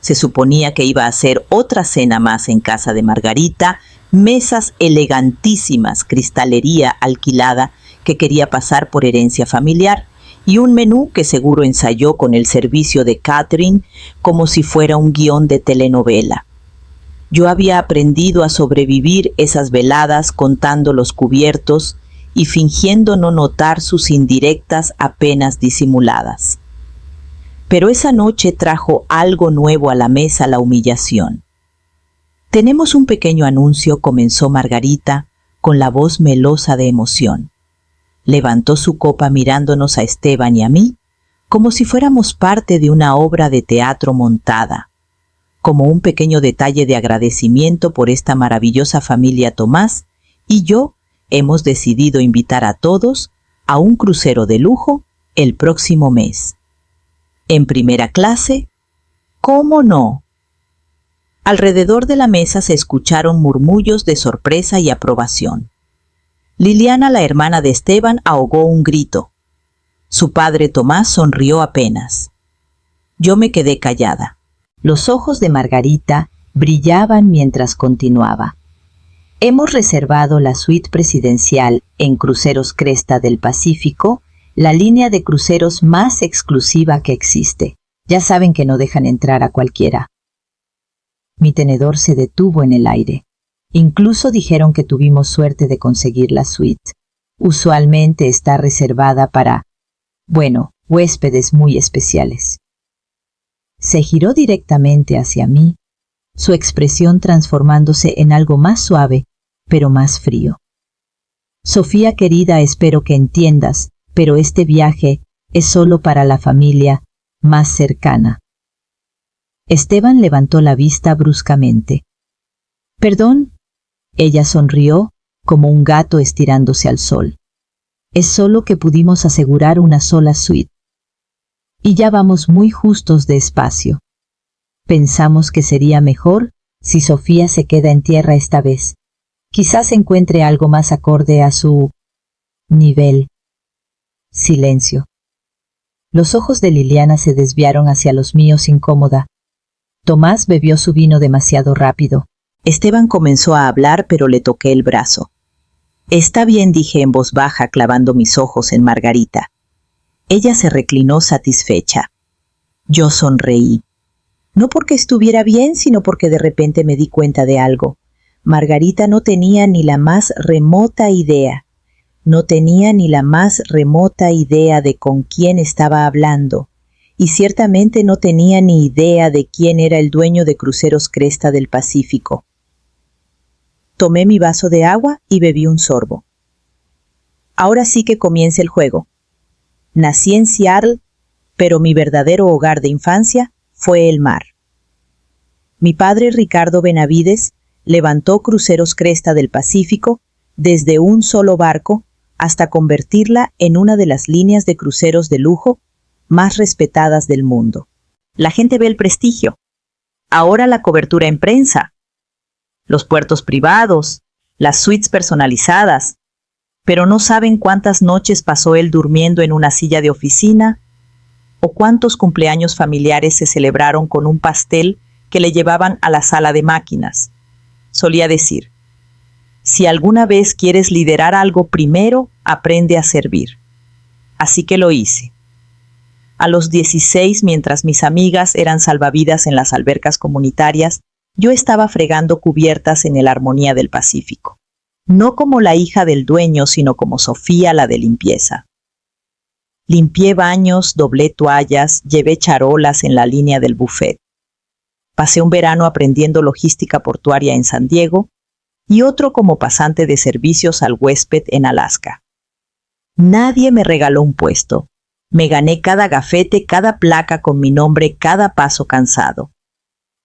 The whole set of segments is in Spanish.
Se suponía que iba a hacer otra cena más en casa de Margarita, mesas elegantísimas, cristalería alquilada que quería pasar por herencia familiar y un menú que seguro ensayó con el servicio de catering como si fuera un guión de telenovela. Yo había aprendido a sobrevivir esas veladas contando los cubiertos y fingiendo no notar sus indirectas apenas disimuladas. Pero esa noche trajo algo nuevo a la mesa: la humillación. «Tenemos un pequeño anuncio», comenzó Margarita, con la voz melosa de emoción. Levantó su copa mirándonos a Esteban y a mí, como si fuéramos parte de una obra de teatro montada, como un pequeño detalle de agradecimiento por esta maravillosa familia. Tomás y yo hemos decidido invitar a todos a un crucero de lujo el próximo mes. En primera clase, ¿cómo no? Alrededor de la mesa se escucharon murmullos de sorpresa y aprobación. Liliana, la hermana de Esteban, ahogó un grito. Su padre Tomás sonrió apenas. Yo me quedé callada. Los ojos de Margarita brillaban mientras continuaba. Hemos reservado la suite presidencial en Cruceros Cresta del Pacífico, la línea de cruceros más exclusiva que existe. Ya saben que no dejan entrar a cualquiera. Mi tenedor se detuvo en el aire. Incluso dijeron que tuvimos suerte de conseguir la suite. Usualmente está reservada para, huéspedes muy especiales. Se giró directamente hacia mí, su expresión transformándose en algo más suave, pero más frío. Sofía querida, espero que entiendas, pero este viaje es solo para la familia más cercana. Esteban levantó la vista bruscamente. «¿Perdón?» Ella sonrió como un gato estirándose al sol. «Es solo que pudimos asegurar una sola suite. Y ya vamos muy justos de espacio. Pensamos que sería mejor si Sofía se queda en tierra esta vez. Quizás encuentre algo más acorde a su nivel». Silencio. Los ojos de Liliana se desviaron hacia los míos incómoda. Tomás bebió su vino demasiado rápido. Esteban comenzó a hablar, pero le toqué el brazo. «Está bien», dije en voz baja, clavando mis ojos en Margarita. Ella se reclinó satisfecha. Yo sonreí. No porque estuviera bien, sino porque de repente me di cuenta de algo. Margarita no tenía ni la más remota idea. No tenía ni la más remota idea de con quién estaba hablando. Y ciertamente no tenía ni idea de quién era el dueño de Cruceros Cresta del Pacífico. Tomé mi vaso de agua y bebí un sorbo. Ahora sí que comienza el juego. Nací en Seattle, pero mi verdadero hogar de infancia fue el mar. Mi padre, Ricardo Benavides, levantó Cruceros Cresta del Pacífico desde un solo barco hasta convertirla en una de las líneas de cruceros de lujo más respetadas del mundo. La gente ve el prestigio. Ahora la cobertura en prensa, los puertos privados, las suites personalizadas, pero no saben cuántas noches pasó él durmiendo en una silla de oficina o cuántos cumpleaños familiares se celebraron con un pastel que le llevaban a la sala de máquinas. Solía decir: si alguna vez quieres liderar algo, primero aprende a servir. Así que lo hice. A los 16, mientras mis amigas eran salvavidas en las albercas comunitarias, yo estaba fregando cubiertas en el Armonía del Pacífico. No como la hija del dueño, sino como Sofía, la de limpieza. Limpié baños, doblé toallas, llevé charolas en la línea del buffet. Pasé un verano aprendiendo logística portuaria en San Diego y otro como pasante de servicios al huésped en Alaska. Nadie me regaló un puesto. Me gané cada gafete, cada placa con mi nombre, cada paso cansado.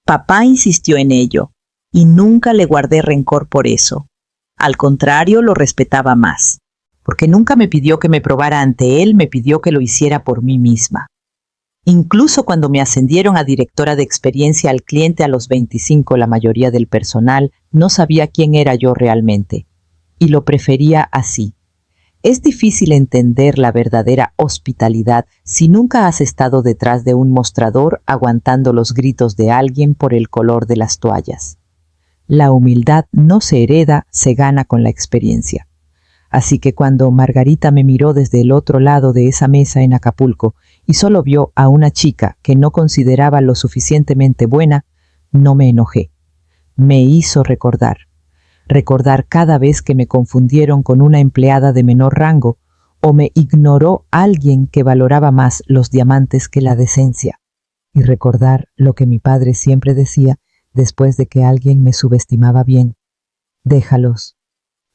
Papá insistió en ello y nunca le guardé rencor por eso. Al contrario, lo respetaba más, porque nunca me pidió que me probara ante él, me pidió que lo hiciera por mí misma. Incluso cuando me ascendieron a directora de experiencia al cliente a los 25, la mayoría del personal no sabía quién era yo realmente, y lo prefería así. Es difícil entender la verdadera hospitalidad si nunca has estado detrás de un mostrador aguantando los gritos de alguien por el color de las toallas. La humildad no se hereda, se gana con la experiencia. Así que cuando Margarita me miró desde el otro lado de esa mesa en Acapulco y solo vio a una chica que no consideraba lo suficientemente buena, no me enojé. Me hizo recordar cada vez que me confundieron con una empleada de menor rango o me ignoró alguien que valoraba más los diamantes que la decencia. Y recordar lo que mi padre siempre decía después de que alguien me subestimaba bien: déjalos,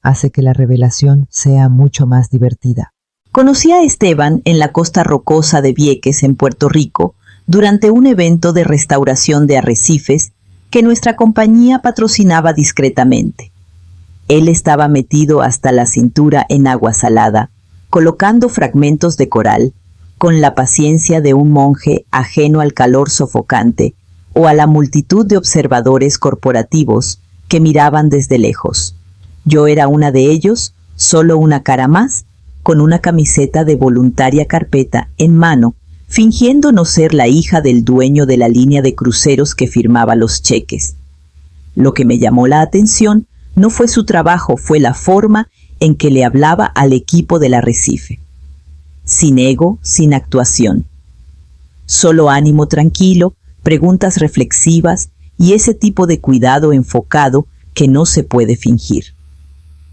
hace que la revelación sea mucho más divertida. Conocí a Esteban en la costa rocosa de Vieques, en Puerto Rico, durante un evento de restauración de arrecifes que nuestra compañía patrocinaba discretamente. Él estaba metido hasta la cintura en agua salada, colocando fragmentos de coral, con la paciencia de un monje ajeno al calor sofocante o a la multitud de observadores corporativos que miraban desde lejos. Yo era una de ellos, solo una cara más, con una camiseta de voluntaria carpeta en mano, fingiendo no ser la hija del dueño de la línea de cruceros que firmaba los cheques. Lo que me llamó la atención no fue su trabajo, fue la forma en que le hablaba al equipo del arrecife. Sin ego, sin actuación. Solo ánimo tranquilo, preguntas reflexivas y ese tipo de cuidado enfocado que no se puede fingir.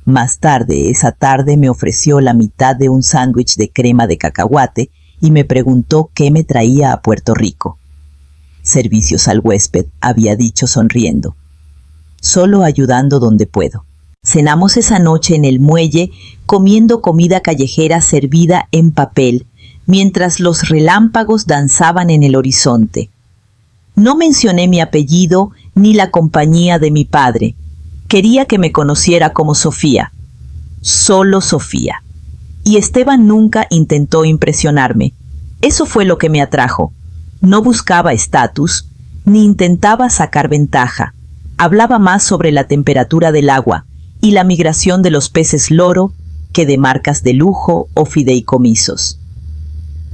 Más tarde, esa tarde, me ofreció la mitad de un sándwich de crema de cacahuate y me preguntó qué me traía a Puerto Rico. Servicios al huésped, había dicho sonriendo. Solo ayudando donde puedo. Cenamos esa noche en el muelle, comiendo comida callejera servida en papel, mientras los relámpagos danzaban en el horizonte. No mencioné mi apellido ni la compañía de mi padre. Quería que me conociera como Sofía. Solo Sofía. Y Esteban nunca intentó impresionarme. Eso fue lo que me atrajo. No buscaba estatus, ni intentaba sacar ventaja. Hablaba más sobre la temperatura del agua y la migración de los peces loro que de marcas de lujo o fideicomisos.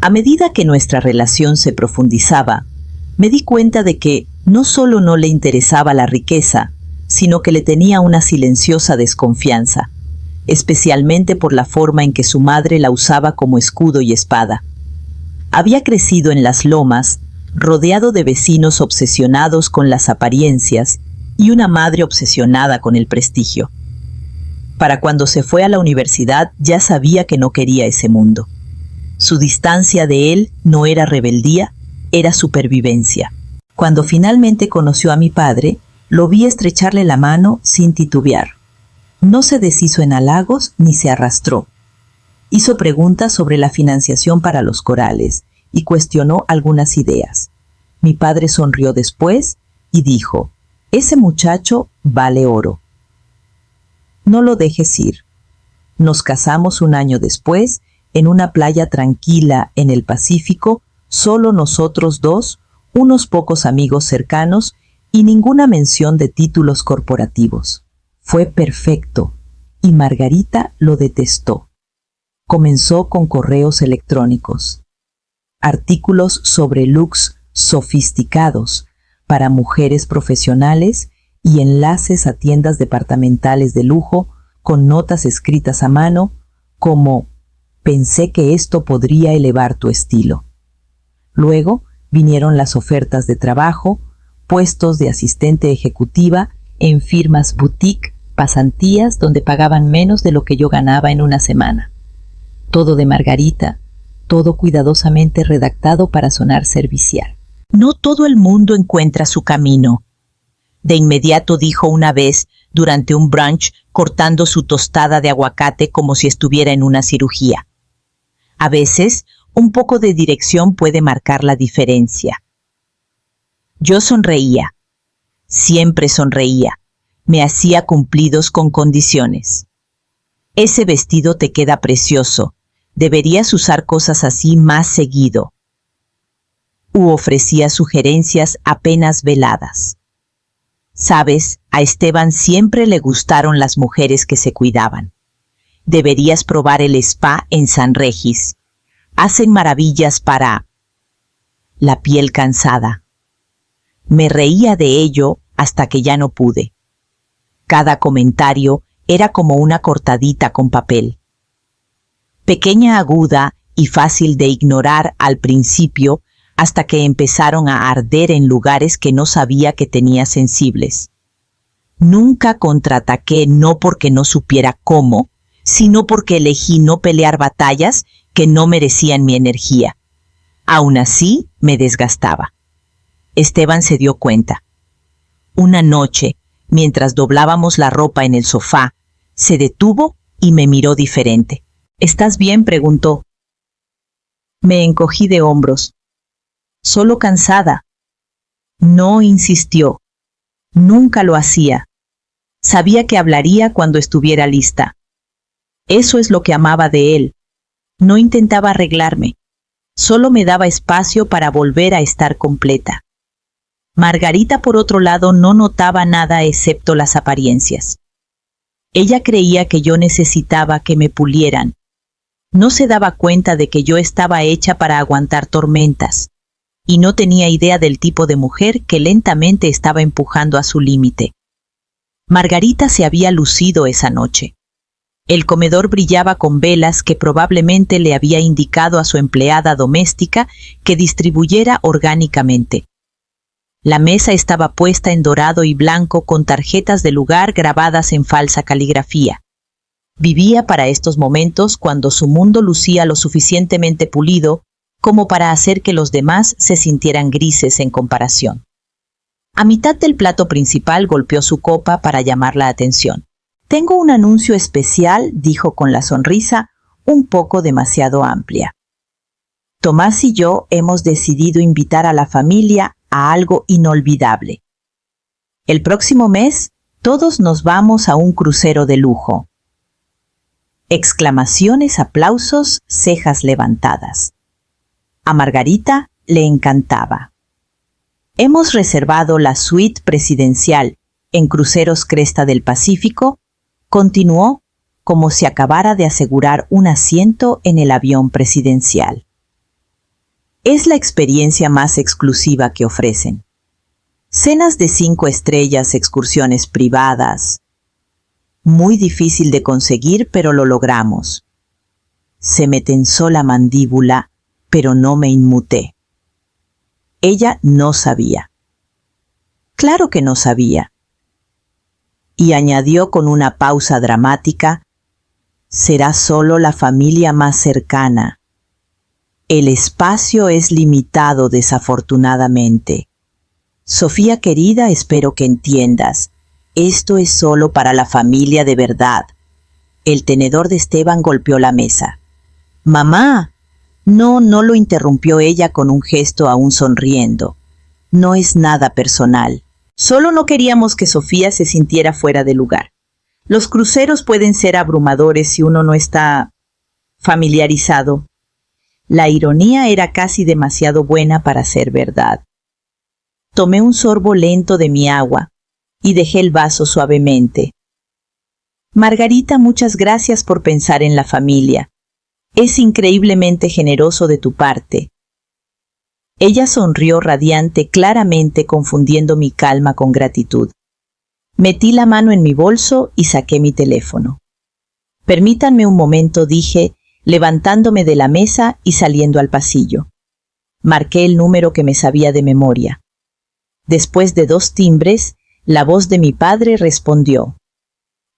A medida que nuestra relación se profundizaba, me di cuenta de que no solo no le interesaba la riqueza, sino que le tenía una silenciosa desconfianza, especialmente por la forma en que su madre la usaba como escudo y espada. Había crecido en las lomas, rodeado de vecinos obsesionados con las apariencias y una madre obsesionada con el prestigio. Para cuando se fue a la universidad ya sabía que no quería ese mundo. Su distancia de él no era rebeldía, era supervivencia. Cuando finalmente conoció a mi padre, lo vi estrecharle la mano sin titubear. No se deshizo en halagos ni se arrastró. Hizo preguntas sobre la financiación para los corales y cuestionó algunas ideas. Mi padre sonrió después y dijo: «Ese muchacho vale oro. No lo dejes ir». Nos casamos un año después, en una playa tranquila en el Pacífico, solo nosotros dos, unos pocos amigos cercanos y ninguna mención de títulos corporativos. Fue perfecto y Margarita lo detestó. Comenzó con correos electrónicos, artículos sobre looks sofisticados para mujeres profesionales y enlaces a tiendas departamentales de lujo con notas escritas a mano como: «Pensé que esto podría elevar tu estilo». Luego vinieron las ofertas de trabajo, puestos de asistente ejecutiva en firmas boutique, pasantías donde pagaban menos de lo que yo ganaba en una semana. Todo de Margarita, todo cuidadosamente redactado para sonar servicial. «No todo el mundo encuentra su camino», de inmediato dijo una vez durante un brunch, cortando su tostada de aguacate como si estuviera en una cirugía. A veces, un poco de dirección puede marcar la diferencia. Yo sonreía. Siempre sonreía. Me hacía cumplidos con condiciones. «Ese vestido te queda precioso. Deberías usar cosas así más seguido». U ofrecía sugerencias apenas veladas. Sabes, a Esteban siempre le gustaron las mujeres que se cuidaban. Deberías probar el spa en San Regis. Hacen maravillas para la piel cansada. Me reía de ello hasta que ya no pude. Cada comentario era como una cortadita con papel. Pequeña, aguda y fácil de ignorar al principio, hasta que empezaron a arder en lugares que no sabía que tenía sensibles. Nunca contraataqué, no porque no supiera cómo, sino porque elegí no pelear batallas que no merecían mi energía. Aún así, me desgastaba. Esteban se dio cuenta. Una noche, mientras doblábamos la ropa en el sofá, se detuvo y me miró diferente. ¿Estás bien?, preguntó. Me encogí de hombros. Solo cansada. No insistió. Nunca lo hacía. Sabía que hablaría cuando estuviera lista. Eso es lo que amaba de él. No intentaba arreglarme. Solo me daba espacio para volver a estar completa. Margarita, por otro lado, no notaba nada excepto las apariencias. Ella creía que yo necesitaba que me pulieran. No se daba cuenta de que yo estaba hecha para aguantar tormentas, y no tenía idea del tipo de mujer que lentamente estaba empujando a su límite. Margarita se había lucido esa noche. El comedor brillaba con velas que probablemente le había indicado a su empleada doméstica que distribuyera orgánicamente. La mesa estaba puesta en dorado y blanco con tarjetas de lugar grabadas en falsa caligrafía. Vivía para estos momentos cuando su mundo lucía lo suficientemente pulido como para hacer que los demás se sintieran grises en comparación. A mitad del plato principal golpeó su copa para llamar la atención. «Tengo un anuncio especial», dijo con la sonrisa un poco demasiado amplia. «Tomás y yo hemos decidido invitar a la familia a algo inolvidable. El próximo mes, todos nos vamos a un crucero de lujo». Exclamaciones, aplausos, cejas levantadas. A Margarita le encantaba. «Hemos reservado la suite presidencial en Cruceros Cresta del Pacífico», continuó, como si acabara de asegurar un asiento en el avión presidencial. «Es la experiencia más exclusiva que ofrecen. Cenas de 5 estrellas, excursiones privadas. Muy difícil de conseguir, pero lo logramos». Se me tensó la mandíbula, pero no me inmuté. Ella no sabía. Claro que no sabía. Y añadió con una pausa dramática: «Será solo la familia más cercana. El espacio es limitado, desafortunadamente. Sofía querida, espero que entiendas. Esto es solo para la familia de verdad». El tenedor de Esteban golpeó la mesa. «Mamá». No lo interrumpió ella con un gesto aún sonriendo. «No es nada personal. Solo no queríamos que Sofía se sintiera fuera de lugar. Los cruceros pueden ser abrumadores si uno no está familiarizado». La ironía era casi demasiado buena para ser verdad. Tomé un sorbo lento de mi agua y dejé el vaso suavemente. «Margarita, muchas gracias por pensar en la familia. Es increíblemente generoso de tu parte». Ella sonrió radiante, claramente confundiendo mi calma con gratitud. Metí la mano en mi bolso y saqué mi teléfono. «Permítanme un momento», dije, levantándome de la mesa y saliendo al pasillo. Marqué el número que me sabía de memoria. Después de 2 timbres, la voz de mi padre respondió.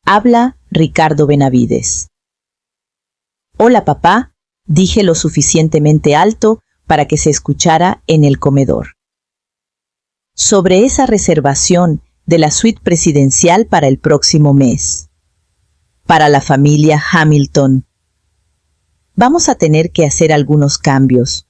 «Habla Ricardo Benavides». «Hola, papá», dije lo suficientemente alto para que se escuchara en el comedor. «Sobre esa reservación de la suite presidencial para el próximo mes. Para la familia Hamilton. Vamos a tener que hacer algunos cambios».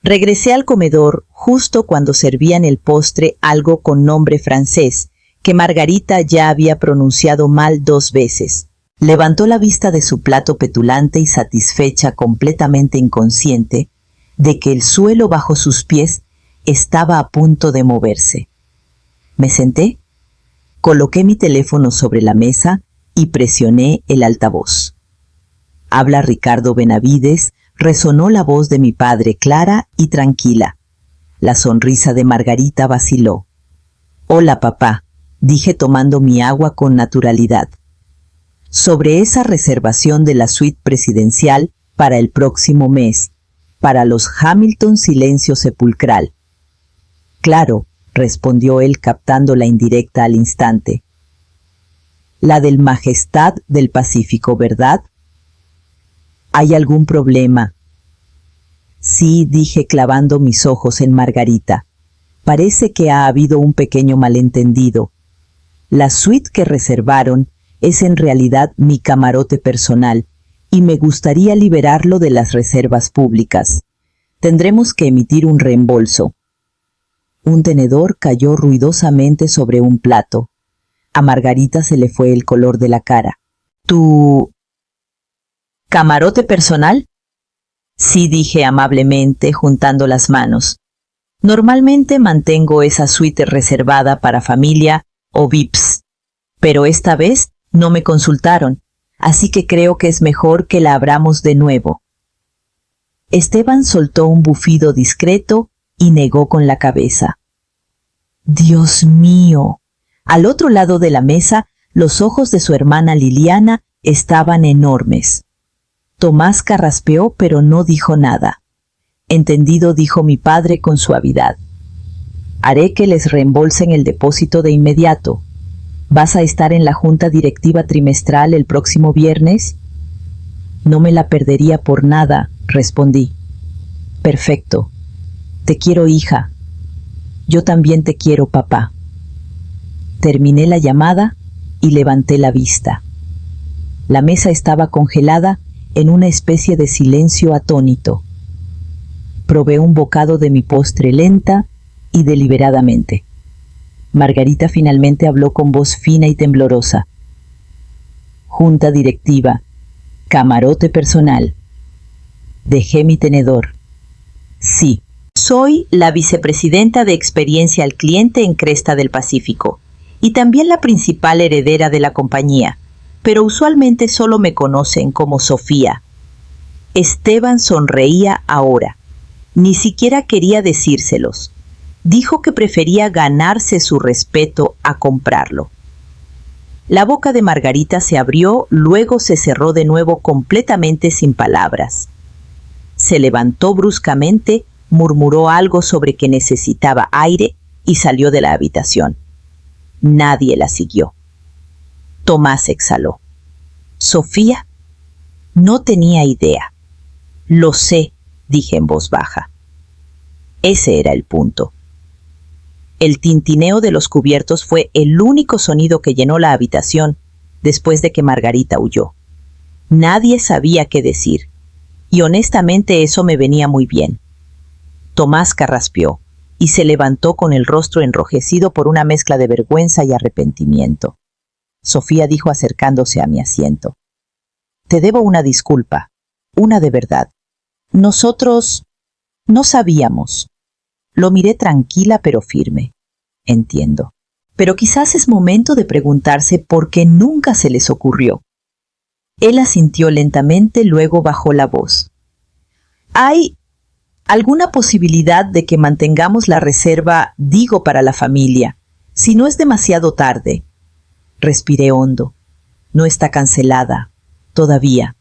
Regresé al comedor justo cuando servían el postre, algo con nombre francés, que Margarita ya había pronunciado mal 2 veces. Levantó la vista de su plato petulante y satisfecha, completamente inconsciente de que el suelo bajo sus pies estaba a punto de moverse. Me senté, coloqué mi teléfono sobre la mesa y presioné el altavoz. Habla Ricardo Benavides, resonó la voz de mi padre clara y tranquila. La sonrisa de Margarita vaciló. Hola, papá, dije tomando mi agua con naturalidad. Sobre esa reservación de la suite presidencial para el próximo mes, para los Hamilton silencio sepulcral. Claro, respondió él captando la indirecta al instante. La del Majestad del Pacífico, ¿verdad? ¿Hay algún problema? Sí, dije clavando mis ojos en Margarita. Parece que ha habido un pequeño malentendido. La suite que reservaron es en realidad mi camarote personal y me gustaría liberarlo de las reservas públicas. Tendremos que emitir un reembolso. Un tenedor cayó ruidosamente sobre un plato. A Margarita se le fue el color de la cara. ¿Tu camarote personal? Sí, dije amablemente, juntando las manos. Normalmente mantengo esa suite reservada para familia o VIPs, pero esta vez no me consultaron, así que creo que es mejor que la abramos de nuevo. Esteban soltó un bufido discreto y negó con la cabeza. Dios mío. Al otro lado de la mesa, los ojos de su hermana Liliana estaban enormes. Tomás carraspeó, pero no dijo nada. Entendido, dijo mi padre con suavidad. Haré que les reembolsen el depósito de inmediato. ¿Vas a estar en la junta directiva trimestral el próximo viernes? No me la perdería por nada, respondí. Perfecto. Te quiero, hija. Yo también te quiero, papá. Terminé la llamada y levanté la vista. La mesa estaba congelada en una especie de silencio atónito. Probé un bocado de mi postre lenta y deliberadamente. Margarita finalmente habló con voz fina y temblorosa. Junta directiva, camarote personal. Dejé mi tenedor. Sí, soy la vicepresidenta de experiencia al cliente en Cresta del Pacífico y también la principal heredera de la compañía, pero usualmente solo me conocen como Sofía. Esteban sonreía ahora. Ni siquiera quería decírselos. Dijo que prefería ganarse su respeto a comprarlo. La boca de Margarita se abrió, luego se cerró de nuevo completamente sin palabras. Se levantó bruscamente, murmuró algo sobre que necesitaba aire y salió de la habitación. Nadie la siguió. Tomás exhaló. ¿Sofía? No tenía idea. Lo sé, dije en voz baja. Ese era el punto. El tintineo de los cubiertos fue el único sonido que llenó la habitación después de que Margarita huyó. Nadie sabía qué decir, y honestamente eso me venía muy bien. Tomás carraspeó y se levantó con el rostro enrojecido por una mezcla de vergüenza y arrepentimiento. Sofía dijo acercándose a mi asiento. Te debo una disculpa, una de verdad. Nosotros no sabíamos. Lo miré tranquila pero firme. Entiendo. Pero quizás es momento de preguntarse por qué nunca se les ocurrió. Él asintió lentamente, luego bajó la voz. ¿Hay alguna posibilidad de que mantengamos la reserva, digo, para la familia, si no es demasiado tarde? Respiré hondo. No está cancelada, todavía.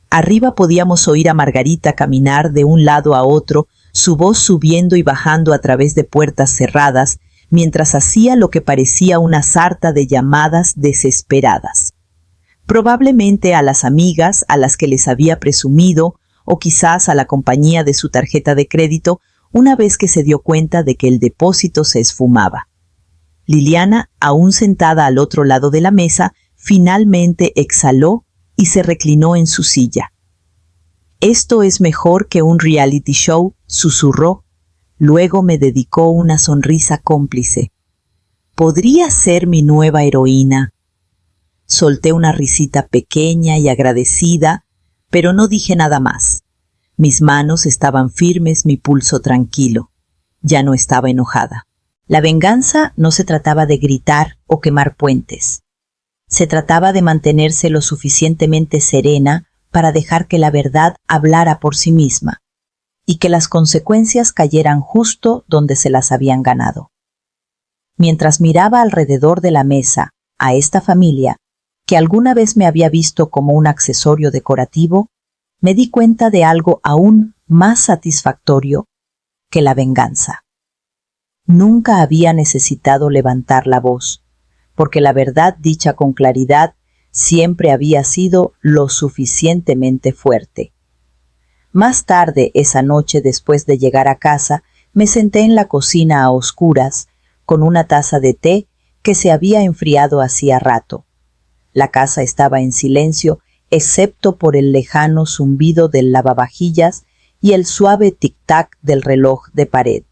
Arriba podíamos oír a Margarita caminar de un lado a otro, su voz subiendo y bajando a través de puertas cerradas, mientras hacía lo que parecía una sarta de llamadas desesperadas. Probablemente a las amigas a las que les había presumido, o quizás a la compañía de su tarjeta de crédito, una vez que se dio cuenta de que el depósito se esfumaba. Liliana, aún sentada al otro lado de la mesa, finalmente exhaló y se reclinó en su silla. Esto es mejor que un reality show, susurró. Luego me dedicó una sonrisa cómplice. ¿Podría ser mi nueva heroína? Solté una risita pequeña y agradecida, pero no dije nada más. Mis manos estaban firmes, mi pulso tranquilo. Ya no estaba enojada. La venganza no se trataba de gritar o quemar puentes. Se trataba de mantenerse lo suficientemente serena para dejar que la verdad hablara por sí misma y que las consecuencias cayeran justo donde se las habían ganado. Mientras miraba alrededor de la mesa a esta familia, que alguna vez me había visto como un accesorio decorativo, me di cuenta de algo aún más satisfactorio que la venganza. Nunca había necesitado levantar la voz, porque la verdad dicha con claridad siempre había sido lo suficientemente fuerte. Más tarde esa noche, después de llegar a casa, me senté en la cocina a oscuras, con una taza de té que se había enfriado hacía rato. La casa estaba en silencio, excepto por el lejano zumbido del lavavajillas y el suave tic-tac del reloj de pared.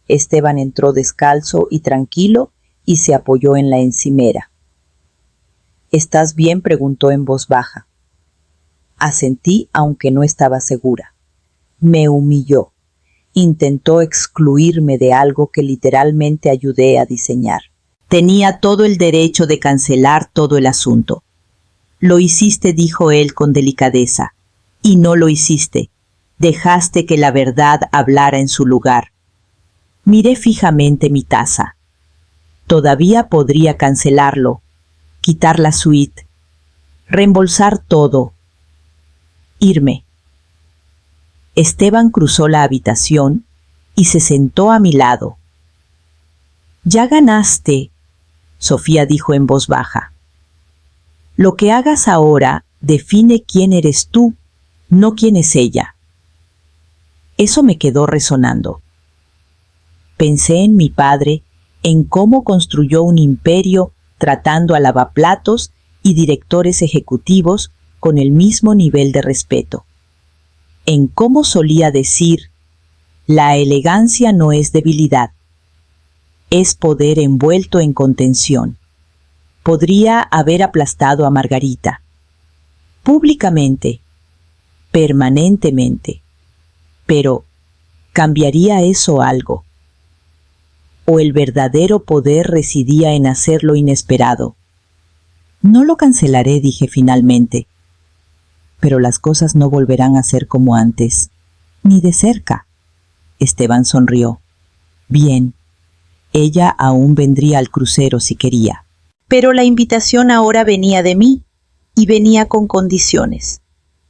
Esteban entró descalzo y tranquilo y se apoyó en la encimera. —¿Estás bien? —preguntó en voz baja. Asentí, aunque no estaba segura. Me humilló. Intentó excluirme de algo que literalmente ayudé a diseñar. Tenía todo el derecho de cancelar todo el asunto. Lo hiciste, dijo él con delicadeza. Y no lo hiciste. Dejaste que la verdad hablara en su lugar. Miré fijamente mi taza. Todavía podría cancelarlo, quitar la suite, reembolsar todo, irme. Esteban cruzó la habitación y se sentó a mi lado. —Ya ganaste —Sofía dijo en voz baja—. Lo que hagas ahora define quién eres tú, no quién es ella. Eso me quedó resonando. Pensé en mi padre, en cómo construyó un imperio tratando a lavaplatos y directores ejecutivos con el mismo nivel de respeto. En cómo solía decir: la elegancia no es debilidad, es poder envuelto en contención. Podría haber aplastado a Margarita, públicamente, permanentemente, pero ¿cambiaría eso algo? ¿O el verdadero poder residía en hacer lo inesperado? No lo cancelaré, dije finalmente, pero las cosas no volverán a ser como antes, ni de cerca. Esteban sonrió. Bien, ella aún vendría al crucero si quería. Pero la invitación ahora venía de mí, y venía con condiciones: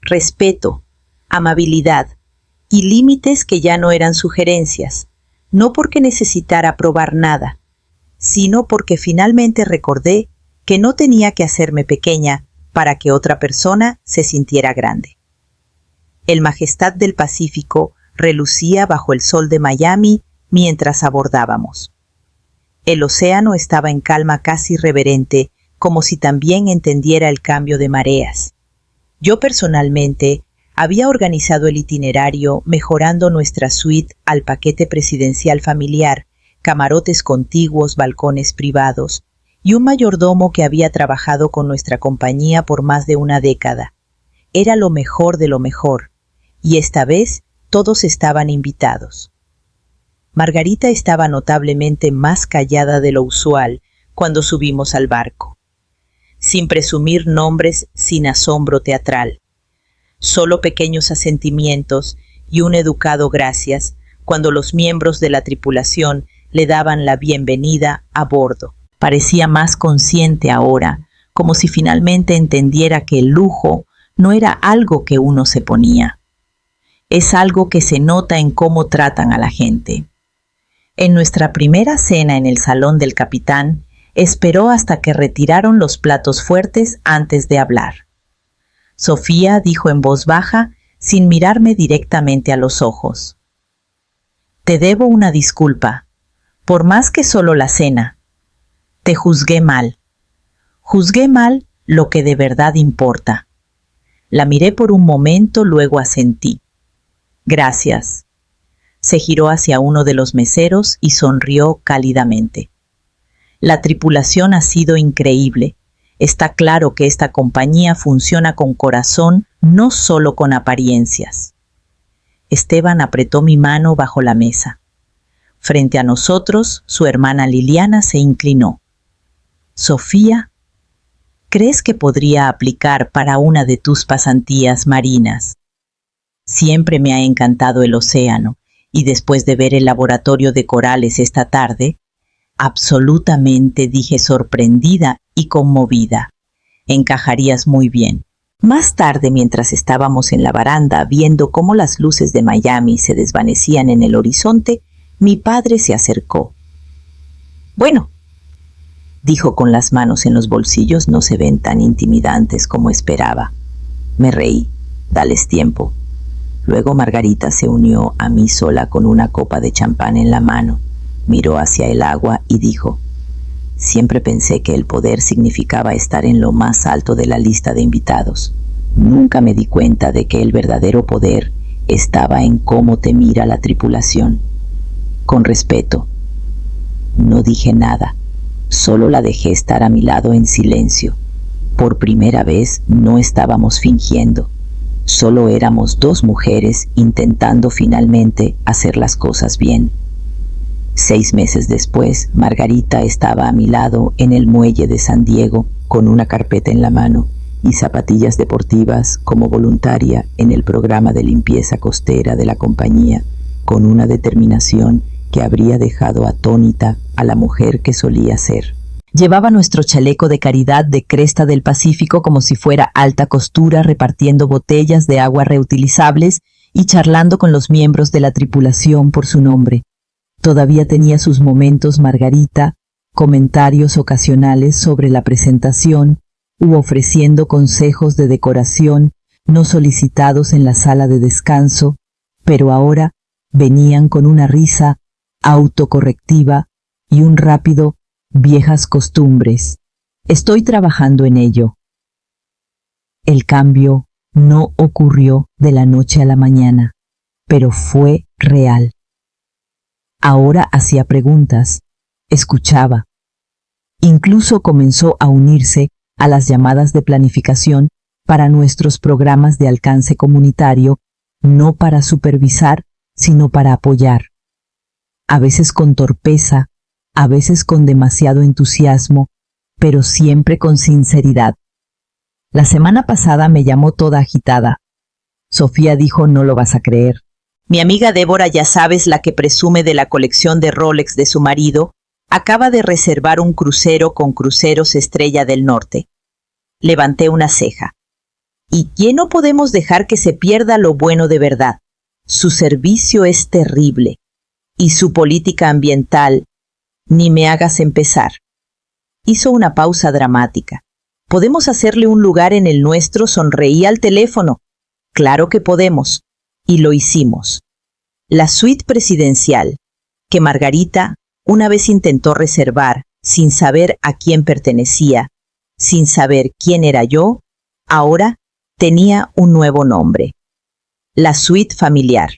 respeto, amabilidad y límites que ya no eran sugerencias, no porque necesitara probar nada, sino porque finalmente recordé que no tenía que hacerme pequeña para que otra persona se sintiera grande. El Majestad del Pacífico relucía bajo el sol de Miami mientras abordábamos. El océano estaba en calma casi reverente, como si también entendiera el cambio de mareas. Yo personalmente había organizado el itinerario mejorando nuestra suite al paquete presidencial familiar, camarotes contiguos, balcones privados y un mayordomo que había trabajado con nuestra compañía por más de una década. Era lo mejor de lo mejor, y esta vez todos estaban invitados. Margarita estaba notablemente más callada de lo usual cuando subimos al barco. Sin presumir nombres, sin asombro teatral. Solo pequeños asentimientos y un educado gracias cuando los miembros de la tripulación le daban la bienvenida a bordo. Parecía más consciente ahora, como si finalmente entendiera que el lujo no era algo que uno se ponía. Es algo que se nota en cómo tratan a la gente. En nuestra primera cena en el salón del capitán, esperó hasta que retiraron los platos fuertes antes de hablar. Sofía dijo en voz baja, sin mirarme directamente a los ojos: «Te debo una disculpa, por más que solo la cena. Te juzgué mal. Juzgué mal lo que de verdad importa». La miré por un momento, luego asentí. «Gracias». Se giró hacia uno de los meseros y sonrió cálidamente. «La tripulación ha sido increíble. Está claro que esta compañía funciona con corazón, no solo con apariencias». Esteban apretó mi mano bajo la mesa. Frente a nosotros, su hermana Liliana se inclinó. «Sofía, ¿crees que podría aplicar para una de tus pasantías marinas? Siempre me ha encantado el océano y después de ver el laboratorio de corales esta tarde, absolutamente dije sorprendida y conmovida. Encajarías muy bien. Más tarde, mientras estábamos en la baranda viendo cómo las luces de Miami se desvanecían en el horizonte, mi padre se acercó. «Bueno», dijo con las manos en los bolsillos, «no se ven tan intimidantes como esperaba». Me reí. «Dales tiempo». Luego Margarita se unió a mí sola con una copa de champán en la mano. Miró hacia el agua y dijo: «Siempre pensé que el poder significaba estar en lo más alto de la lista de invitados. Nunca me di cuenta de que el verdadero poder estaba en cómo te mira la tripulación. Con respeto». No dije nada, solo la dejé estar a mi lado en silencio. Por primera vez no estábamos fingiendo. Solo éramos dos mujeres intentando finalmente hacer las cosas bien. 6 meses después, Margarita estaba a mi lado en el muelle de San Diego con una carpeta en la mano y zapatillas deportivas como voluntaria en el programa de limpieza costera de la compañía, con una determinación que habría dejado atónita a la mujer que solía ser. Llevaba nuestro chaleco de caridad de Cresta del Pacífico como si fuera alta costura, repartiendo botellas de agua reutilizables y charlando con los miembros de la tripulación por su nombre. Todavía tenía sus momentos Margarita, comentarios ocasionales sobre la presentación u ofreciendo consejos de decoración no solicitados en la sala de descanso, pero ahora venían con una risa autocorrectiva y un rápido «viejas costumbres. Estoy trabajando en ello». El cambio no ocurrió de la noche a la mañana, pero fue real. Ahora hacía preguntas, escuchaba. Incluso comenzó a unirse a las llamadas de planificación para nuestros programas de alcance comunitario, no para supervisar, sino para apoyar. A veces con torpeza, a veces con demasiado entusiasmo, pero siempre con sinceridad. La semana pasada me llamó toda agitada. Sofía dijo: «No lo vas a creer. Mi amiga Débora, ya sabes, la que presume de la colección de Rolex de su marido, acaba de reservar un crucero con Cruceros Estrella del Norte». Levanté una ceja. ¿Y quién no podemos dejar que se pierda lo bueno de verdad? Su servicio es terrible. Y su política ambiental, ni me hagas empezar. Hizo una pausa dramática. ¿Podemos hacerle un lugar en el nuestro? Sonreí al teléfono. Claro que podemos. Y lo hicimos. La suite presidencial, que Margarita una vez intentó reservar sin saber a quién pertenecía, sin saber quién era yo, ahora tenía un nuevo nombre. La suite familiar.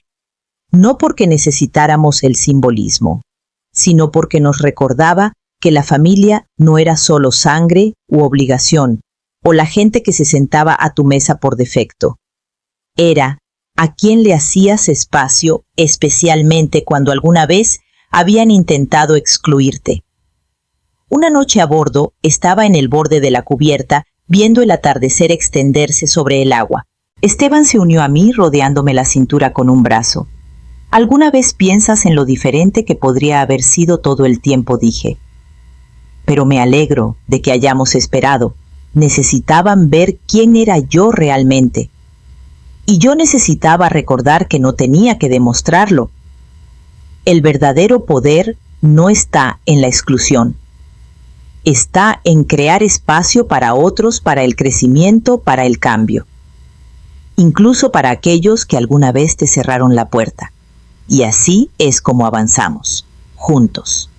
No porque necesitáramos el simbolismo, sino porque nos recordaba que la familia no era solo sangre u obligación, o la gente que se sentaba a tu mesa por defecto. Era a quien le hacías espacio, especialmente cuando alguna vez habían intentado excluirte. Una noche a bordo estaba en el borde de la cubierta viendo el atardecer extenderse sobre el agua. Esteban se unió a mí rodeándome la cintura con un brazo. ¿Alguna vez piensas en lo diferente que podría haber sido todo el tiempo?, dije. Pero me alegro de que hayamos esperado. Necesitaban ver quién era yo realmente. Y yo necesitaba recordar que no tenía que demostrarlo. El verdadero poder no está en la exclusión. Está en crear espacio para otros, para el crecimiento, para el cambio. Incluso para aquellos que alguna vez te cerraron la puerta. Y así es como avanzamos, juntos.